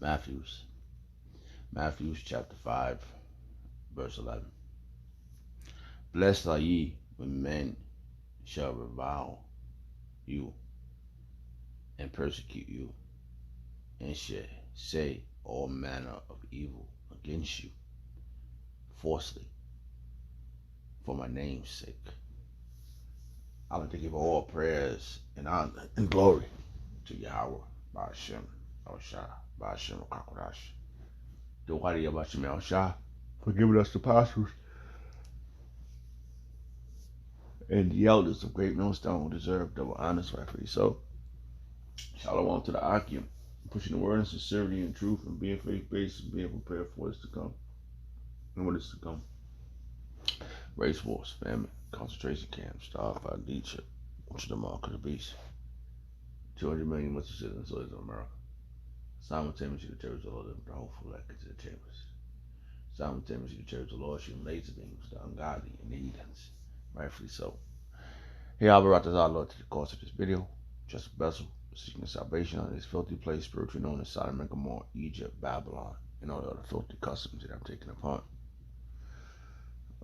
Matthews chapter 5, verse 11. Blessed are ye when men shall revile you and persecute you, and shall say all manner of evil against you falsely for my name's sake. I like to give all prayers and honor and glory to Yahweh, Ba'ashem, Al-Shah, Ba'ashem, Al-Kakodash. Dawadi Yabashim Al-Shah, for giving us the apostles and the elders of Great Millstone who deserve double honors rightfully so. Shalom to the Akim, pushing the word in sincerity and truth and being faith-based and being prepared for what is to come. And what is to come. Race wars, famine, concentration camps, starved Nietzsche, which is the mark of the beast. 200 million Muslim citizens of America. Simultaneously, the terrorists all live the hopeful echoes of the chambers. Simultaneously, the church of the Lord shooting laser beams, the ungodly and the heathens. Rightfully so. Here I brought our Lord to the course of this video. Just a vessel, seeking salvation on this filthy place, spiritually known as Sodom and Gomorrah, Egypt, Babylon, and all the other filthy customs that I'm taking upon.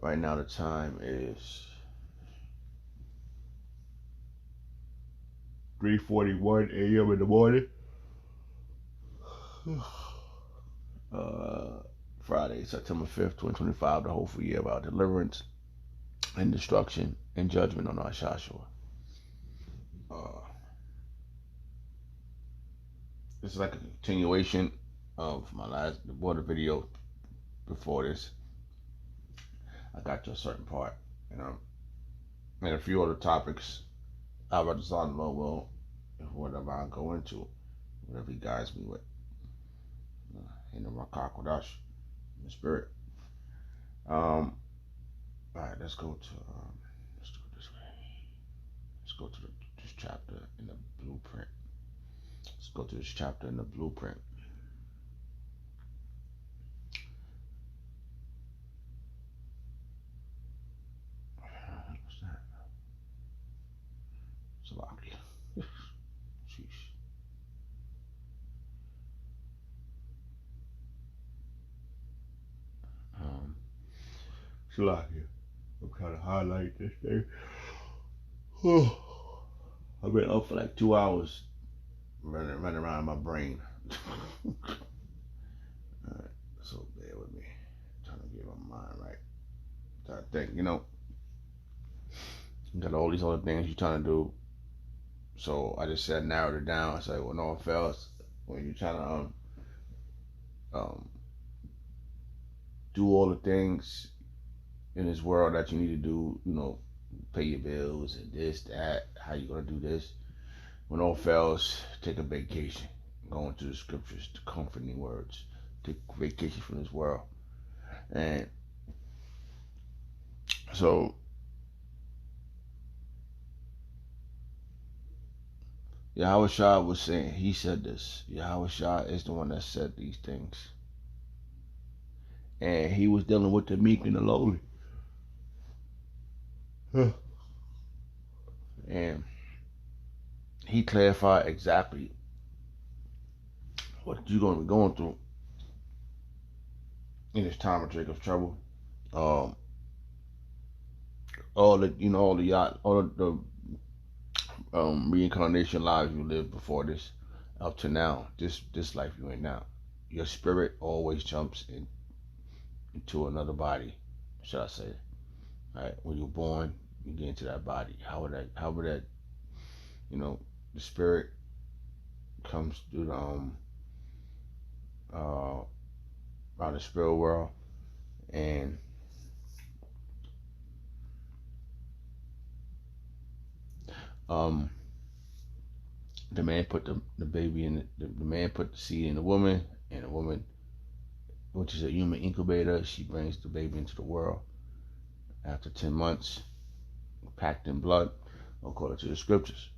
Right now the time is 3:41 a.m. in the morning. Friday, September 5th, 2025, the hopeful year of our deliverance and destruction and judgment on our Shashua. This is like a continuation of my last water video before this. I got to a certain part, and a few other topics I've decided, well, whatever I go into, whatever he guides me with, in the Rakakodash, in the spirit. All right, let's go to let's do it this way. Let's go to this chapter in the blueprint. Let's go to this chapter in the blueprint. What's that? Salakia. Sheesh. Salakia. I'm trying to highlight this thing. I've been up for like 2 hours running around in my brain. Alright, so bear with me. I'm trying to get my mind right. Trying to think, you got all these other things you're trying to do. So I just said narrowed it down. I said, well, no one fails when you're trying to do all the things in this world that you need to do, pay your bills and this, that, how you gonna do this. When all fails, take a vacation. Go into the scriptures, the comforting words. Take a vacation from this world. And so Yahweh Shah was saying, he said this. Yahweh Shah is the one that said these things. And he was dealing with the meek and the lowly. And he clarified exactly what you're going to be going through in this time of Jacob's trouble. All the reincarnation lives you lived before this, up to now, this life you're in now. Your spirit always jumps into another body, should I say? Right? When you're born, you get into that body. How would that, the spirit comes through around the spirit world, and the man put the baby in the man put the seed in the woman, and the woman, which is a human incubator, she brings the baby into the world after 10 months, packed in blood, according to the scriptures.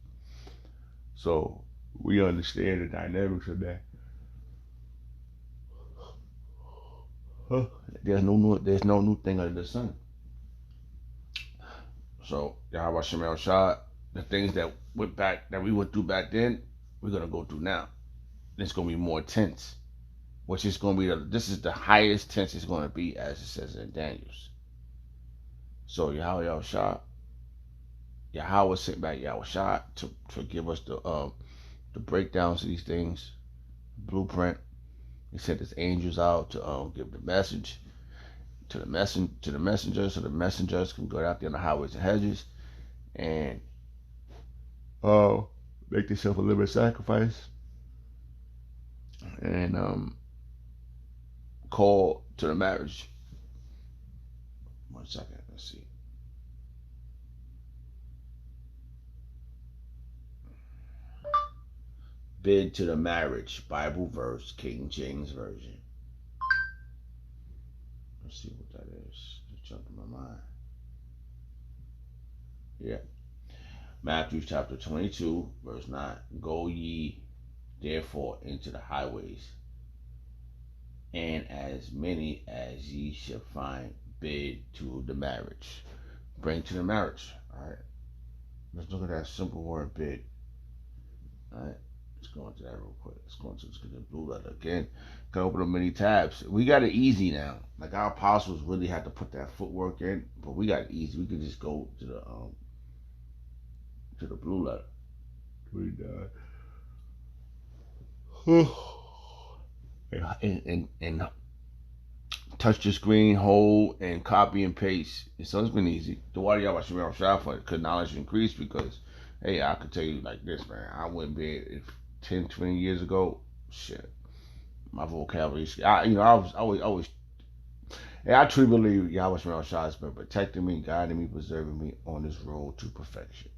So we understand the dynamics of that. There's no new thing under the sun. So Yahweh Shemel Shah, the things that we went through back then, we're gonna go through now. And it's gonna be more intense. which is going to be this is the highest tense it's going to be, as it says in Daniel's. So Yahweh sent back Yahushua to give us the breakdowns of these things, blueprint. He sent his angels out to give the message to the messengers, so the messengers can go out there on the highways and hedges and make themselves a living sacrifice and call to the marriage. 1 second, let's see. Bid to the marriage, Bible verse, King James Version. Let's see what that is. Just jumped in my mind. Yeah. Matthew chapter 22, verse 9. Go ye therefore into the highways, and as many as ye shall find, bid to the marriage. Bring to the marriage. Alright. Let's look at that simple word bid. Alright. Let's go into that real quick. Let's go into the blue letter again. Can open up many tabs. We got it easy now. Like our apostles really had to put that footwork in, but we got it easy. We could just go to the blue letter. 29. and touch the screen, hold, and copy and paste. So it's been easy. The water y'all watching me on shop for could knowledge increase because, hey, I could tell you like this, man. I wouldn't be if 10, 20 years ago, shit. My vocabulary, I was always. And I truly believe Yahweh Shemel Shah has been protecting me, guiding me, preserving me on this road to perfection.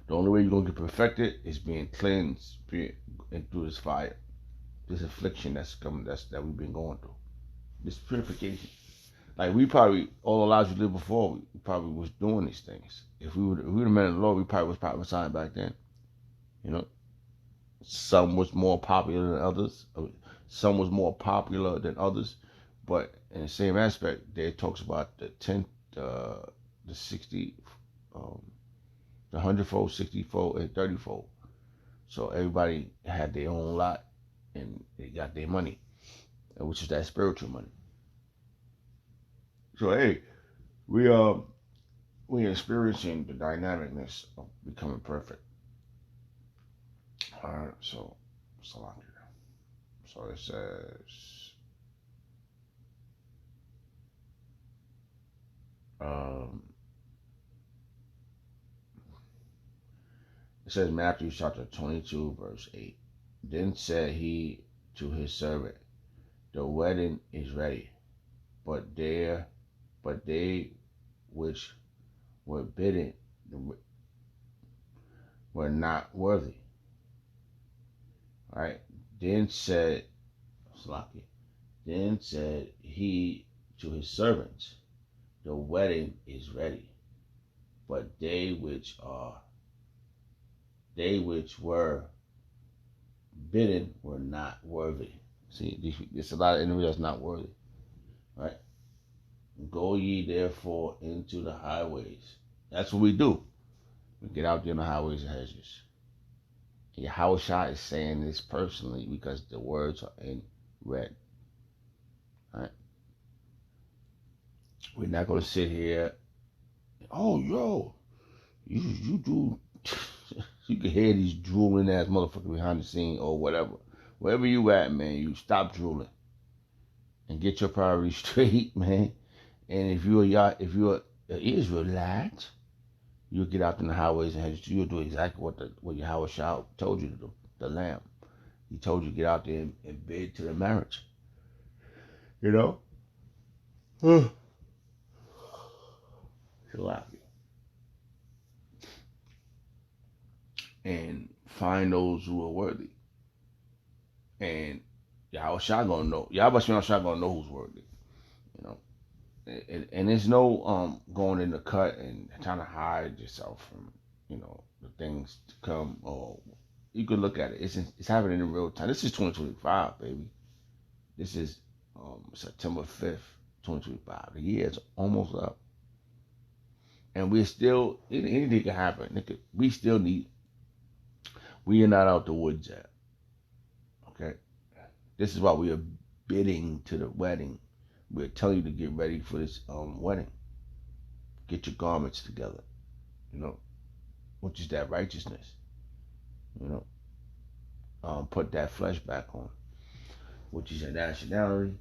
The only way you're gonna get perfected is being cleansed, and through this fire, this affliction that's coming, that we've been going through, this purification. Like we probably all the lives we lived before, we probably was doing these things. If we would have met the Lord, we probably was prophesying back then. You know, some was more popular than others. Some was more popular than others. But in the same aspect, there it talks about the 10, the 60, the 100-fold, 60-fold, and 30-fold. So everybody had their own lot, and they got their money, which is that spiritual money. So hey, we experiencing the dynamicness of becoming perfect. All right, so it says, it says Matthew chapter 22, verse 8. Then said he to his servant, the wedding is ready, but they which were bidden were not worthy. Right? Then said he to his servants, the wedding is ready, but they which were bidden were not worthy. See, there's a lot of enemies that's not worthy. Right? Go ye therefore into the highways. That's what we do. We get out there in the highways and hedges. Yahushua is saying this personally because the words are in red. Right? We're not going to sit here. Oh, yo, you do. You can hear these drooling ass motherfuckers behind the scene or whatever. Wherever you at, man, you stop drooling and get your priorities straight, man. And if you're an Israelite, you'll get out in the highways and hedges. You'll do exactly what Yahushua told you to do. The Lamb, he told you to get out there and bid to the marriage. You know. And find those who are worthy. And Yahushua gonna know. Yahushua gonna know who's worthy. You know. And there's no going in the cut and trying to hide yourself from, the things to come. Or you could look at it. It's happening in real time. This is 2025, baby. This is September 5th, 2025. The year is almost up. And we're still, anything can happen. We are not out the woods yet. Okay? This is why we are bidding to the wedding. We're telling you to get ready for this wedding. Get your garments together, which is that righteousness. Put that flesh back on, which is your nationality.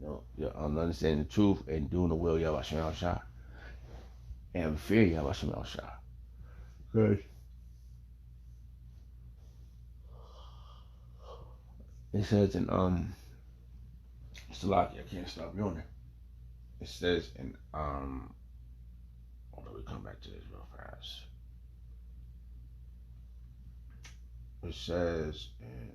You're understanding the truth and doing the will of Yahweh Shem Shah. And fear Yahweh Shem Shah. Good. It says in Salaki, I can't stop yawning. It says in hold on, we come back to this real fast. It says in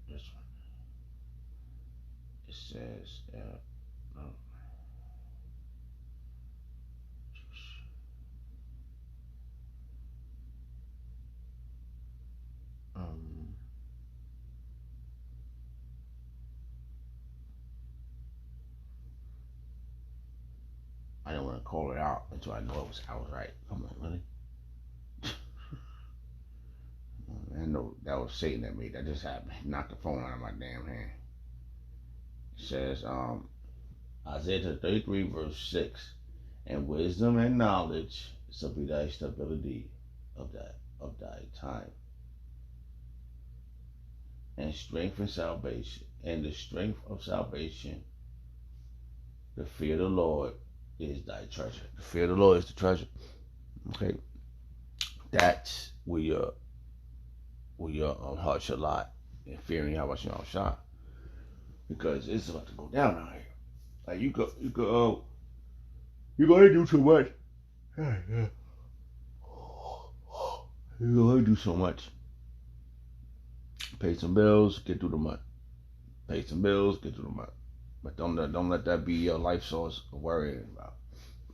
this one. It says no. I didn't want to call it out until I know I was right. Come on, really? I know that was Satan that made that just happen. He knocked the phone out of my damn hand. It says, Isaiah 33 verse 6, and wisdom and knowledge shall be thy stability of thy time. And strength and salvation, and the strength of salvation, the fear of the Lord is thy treasure. The fear of the Lord is the treasure. Okay, that's where your heart should lie, in fearing Yahweh Shem Shah, because it's about to go down out here. Like you go you're gonna do too much. You're gonna do so much. Pay some bills, get through the month. Pay some bills, get through the month. But don't let that be your life source of worrying about.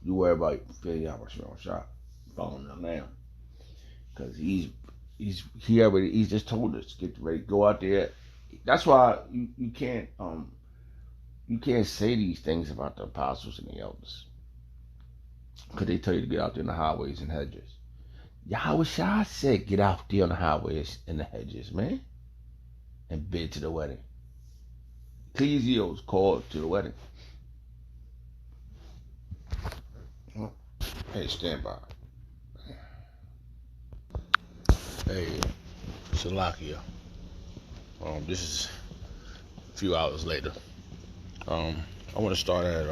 You worry about fearing Yahweh Shem Shah, following him now, because he just told us, get ready, go out there. That's why you can't say these things about the apostles and the elders, because they tell you to get out there in the highways and hedges. Yahweh Shah said, get out there on the highways and the hedges, man, and bid to the wedding. Ecclesia was called to the wedding. Hey, stand by. Hey, Salakia. This is a few hours later. I want to start at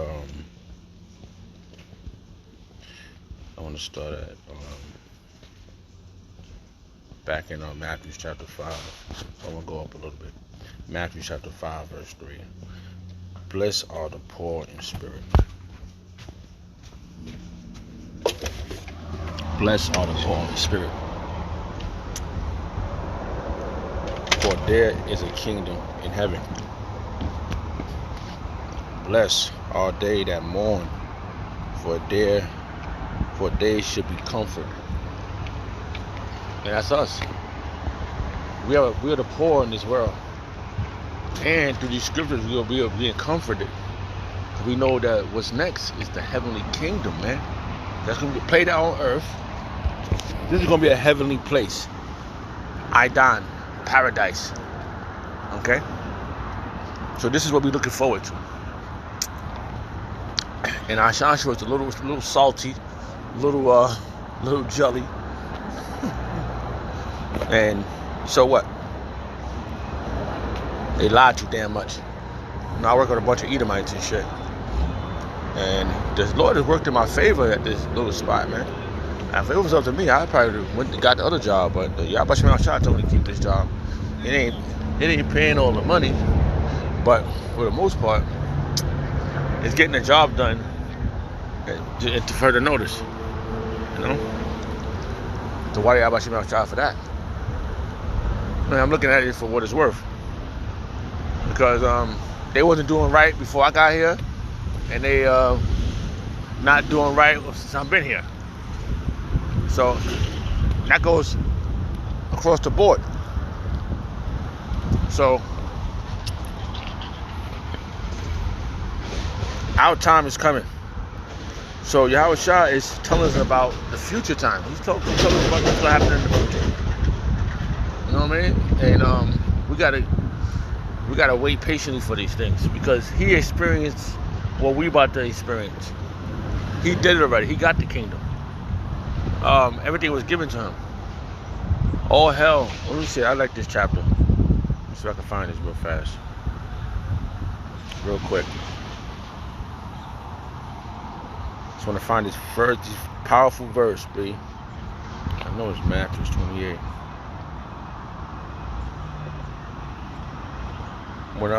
back in Matthew chapter 5. I'm gonna go up a little bit. Matthew chapter 5 verse 3. Blessed are the poor in spirit. Blessed are the poor in spirit, for there is a kingdom in heaven. Blessed are they that mourn, for they should be comforted. And that's us. We are the poor in this world. And through these scriptures, we are being comforted. We know that what's next is the heavenly kingdom, man. That's going to be played out on earth. This is going to be a heavenly place. Idan, paradise. Okay? So this is what we're looking forward to. And our Shashua is a little salty, little jelly. And so what? They lied too damn much. Now I work with a bunch of Edomites and shit. And the Lord has worked in my favor at this little spot, man. Now, if it was up to me, I probably went and got the other job. But Yahweh Shem Shah told me to keep this job. It ain't paying all the money, but for the most part, it's getting the job done to further notice. So why Yahweh Shem Shah for that? I mean, I'm looking at it for what it's worth, because they wasn't doing right before I got here, and they not doing right since I've been here. So that goes across the board. So our time is coming. So Yahweh Shah is telling us about the future time. He's telling us about what's going to happen in the future. You know what I mean? And we gotta wait patiently for these things because he experienced what we about to experience. He did it already. He got the kingdom. Everything was given to him. All hell. Let me see. I like this chapter. Let's see if I can find this real fast, real quick. Just want to find this powerful verse, B. I know it's Matthew 28. When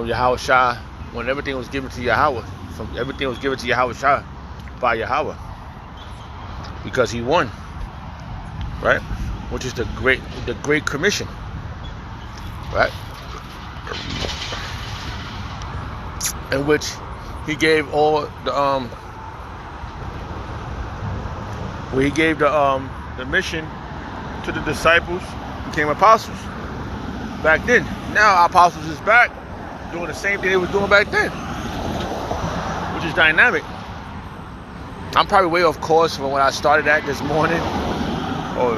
Yahweh Shah, when everything was given to Yahweh, everything was given to Yahweh Shah by Yahweh, because he won, right? Which is the Great Commission, right? In which he gave all the where he gave the mission to the disciples, became apostles back then. Now our apostles is back doing the same thing they was doing back then, which is dynamic. I'm probably way off course from when I started at this morning. Oh,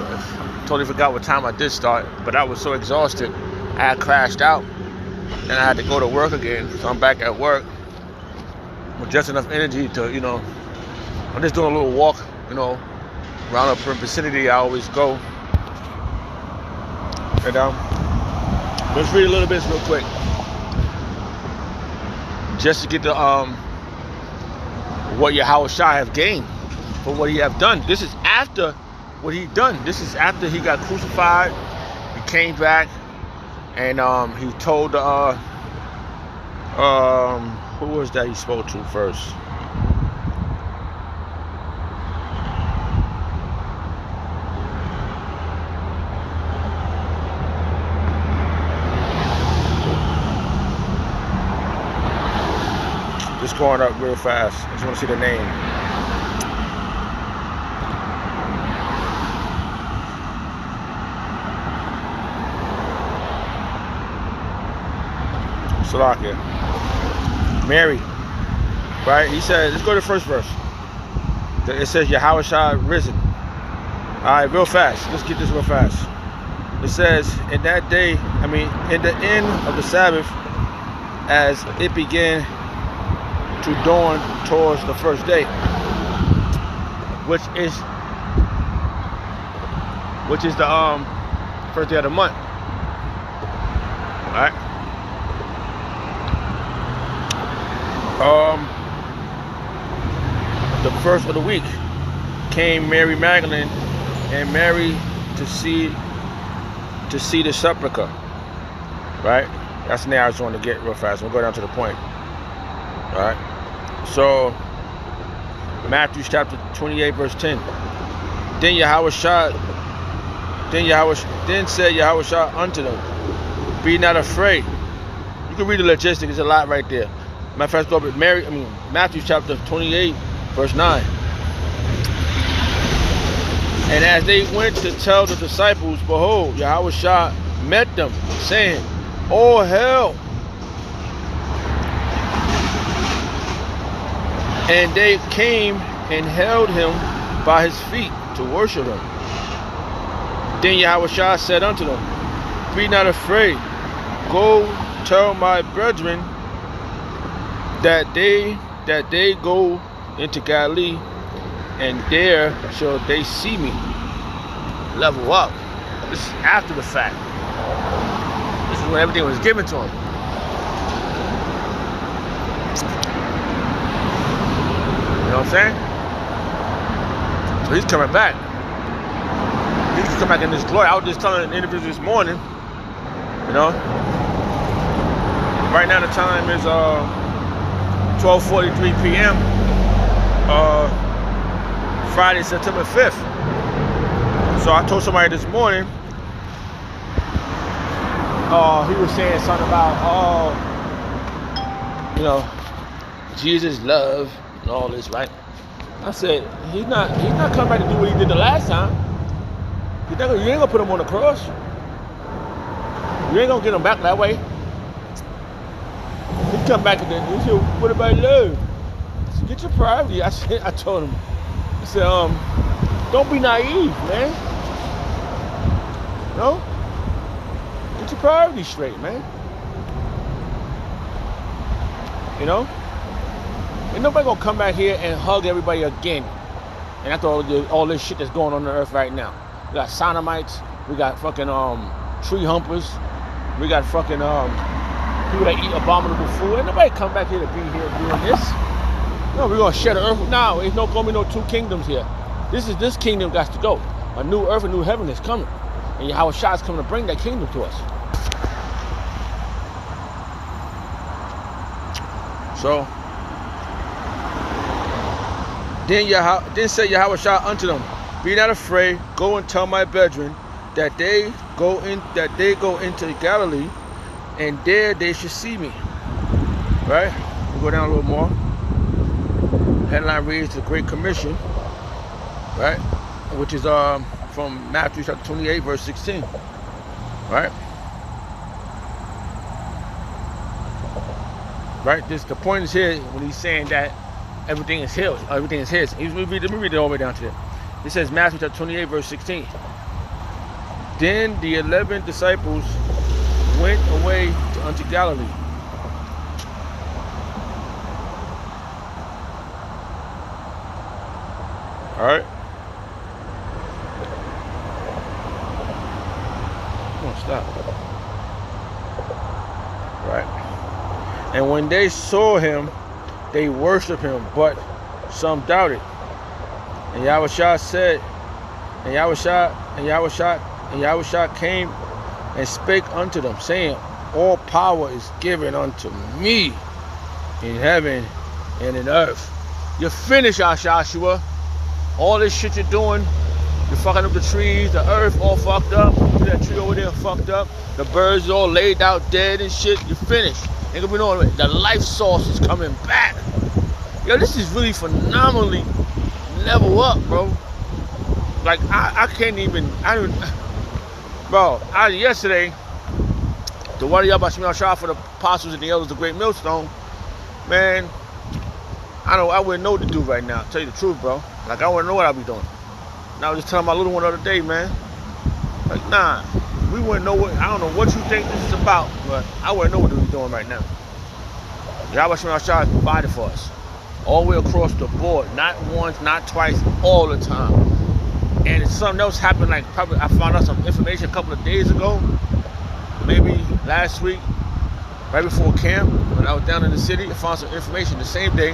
totally forgot what time I did start, but I was so exhausted. I had crashed out and I had to go to work again. So I'm back at work with just enough energy to, I'm just doing a little walk, around the vicinity I always go. And let's read a little bit real quick, just to get the what Yahweh Shah have gained for what he have done. This is after what he done. This is after he got crucified. He came back and he told who was that he spoke to first? Just going up real fast. I just want to see the name. Salakia. Mary. Right? He said, let's go to the first verse. It says Yahweh Shah risen. Alright, real fast. Let's get this real fast. It says, in that day, in the end of the Sabbath, as it began to dawn towards the first day, which is the first day of the month. All right. The first of the week came Mary Magdalene and Mary to see the sepulchre. Right. That's the name I just want to get real fast. We'll go down to the point. All right. So, Matthew chapter 28, verse 10. Then said Yahweh Shah unto them, be not afraid. You can read the logistics. There's a lot right there. My first go with Matthew chapter 28, verse 9. And as they went to tell the disciples, behold, Yahweh Shah met them, saying, all hail. And they came and held him by his feet to worship him. Then Yahweh Shah said unto them, be not afraid. Go tell my brethren that they go into Galilee, and there shall they see me. Level up. This is after the fact. This is when everything was given to him. You know what I'm saying? So he's coming back. He's coming back in this glory. I was just telling an interview this morning, right now the time is 12:43 p.m. Friday, September 5th. So I told somebody this morning, he was saying something about, Jesus love and all this, right? I said, he's not coming back to do what he did the last time. You ain't gonna put him on the cross. You ain't gonna get him back that way. He come back and he said, "What about love?" I said, "Get your priority." I told him. I said, "Don't be naive, man. No, get your priorities straight, man. You know, ain't nobody gonna come back here and hug everybody again. And after all this shit that's going on earth right now, we got sodomites, we got fucking tree humpers, we got fucking people that eat abominable food. Ain't nobody come back here to be here doing this. No, we're gonna share the earth. No, there's no gonna be no two kingdoms here. This kingdom got to go. A new earth, a new heaven is coming, and Yahweh Shah is coming to bring that kingdom to us. So then said Yahweh Shah unto them, "Be not afraid. Go and tell my brethren that they go into Galilee, and there they should see me." Right? We'll go down a little more. Headline reads the Great Commission, right? Which is from Matthew chapter 28, verse 16. Right? Right? The point is here when he's saying that everything is his. Everything is his. Let me read it all the way down to there. It says Matthew chapter 28, verse 16. Then the 11 disciples went away unto Galilee. All right. Come on, stop. Right. And when they saw him, they worshiped him, but some doubted. And Yahweh Shah said, and Yahweh Shah came and spake unto them, saying, all power is given unto me in heaven and in earth. You're finished, Joshua. All this shit you're doing, you're fucking up the trees, the earth all fucked up. That tree over there fucked up. The birds all laid out dead and shit. You're finished. Ain't gonna be no, the life source is coming back. Yo, this is really phenomenally level up, bro. Like I can't even. Yesterday, the Wadi Yabba Shemel Shah for the apostles and the elders of the Great Millstone, man. I wouldn't know what to do right now. Tell you the truth, bro. Like I wouldn't know what I'd be doing. And I was just telling my little one the other day, man. Like, nah, we wouldn't know what. I don't know what you think this is about, but I wouldn't know what we're doing right now. Yahweh Shemel Shah has provided for us all the way across the board, not once, not twice, all the time. And if something else happened, like probably I found out some information a couple of days ago, maybe last week, right before camp, when I was down in the city, I found some information the same day.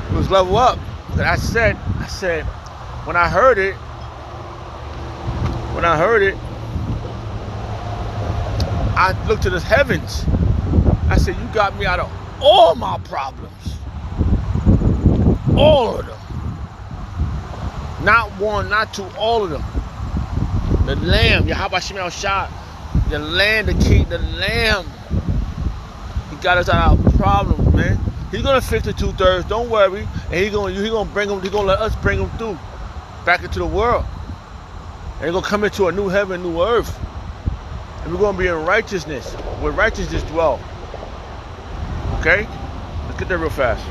It was level up. But I said, when I heard it, I looked to the heavens. I said, you got me out of all my problems. All of them. Not one, not two, all of them. The Lamb, Yahweh Shemel Shah, the land, the king, the Lamb. He got us out of our problems, man. He's gonna fix the 2/3. Don't worry, and he's gonna bring them. He's gonna let us bring them through, back into the world. And he's gonna come into a new heaven, new earth, and we're gonna be in righteousness, where righteousness dwell. Okay, let's get there real fast.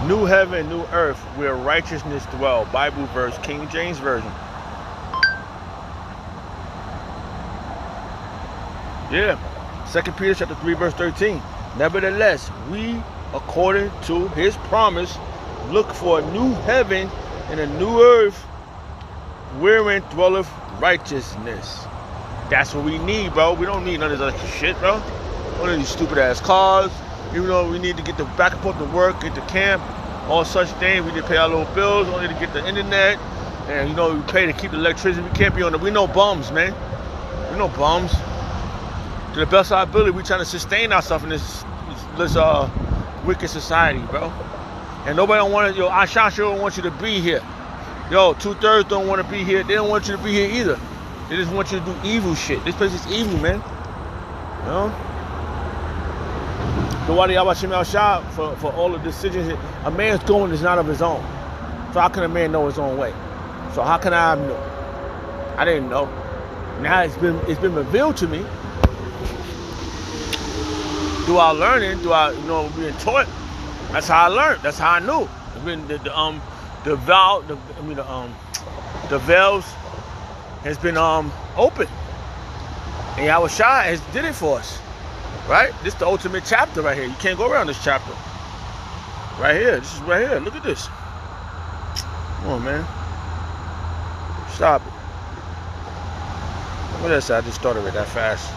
New heaven, new earth, where righteousness dwell. Bible verse, King James Version. Yeah. 2 Peter chapter 3, verse 13. Nevertheless, we, according to his promise, look for a new heaven and a new earth, wherein dwelleth righteousness. That's what we need, bro. We don't need none of this other shit, bro. We don't need these stupid ass cars. Even though we need to get the back and forth to work, get to camp, all such things. We need to pay our little bills. We need to get the internet, and we pay to keep the electricity. We can't be on the. We no bums, man. We no bums. To the best of our ability, we trying to sustain ourselves in this wicked society, bro. And nobody don't want to. Asha sure don't want you to be here. 2/3 don't want to be here. They don't want you to be here either. They just want you to do evil shit. This place is evil, man. The Wadi Yabba Shemel Shah for all the decisions. A man's going is not of his own. So how can a man know his own way? So how can I know? I didn't know. Now it's been revealed to me through our learning, through our being taught. That's how I learned. That's how I knew. It's been the veils has been open, and Yahweh Shai has did it for us. Right? This is the ultimate chapter right here. You can't go around this chapter. Right here. This is right here. Look at this. Come on, man. Stop it. What else? I just started it that fast.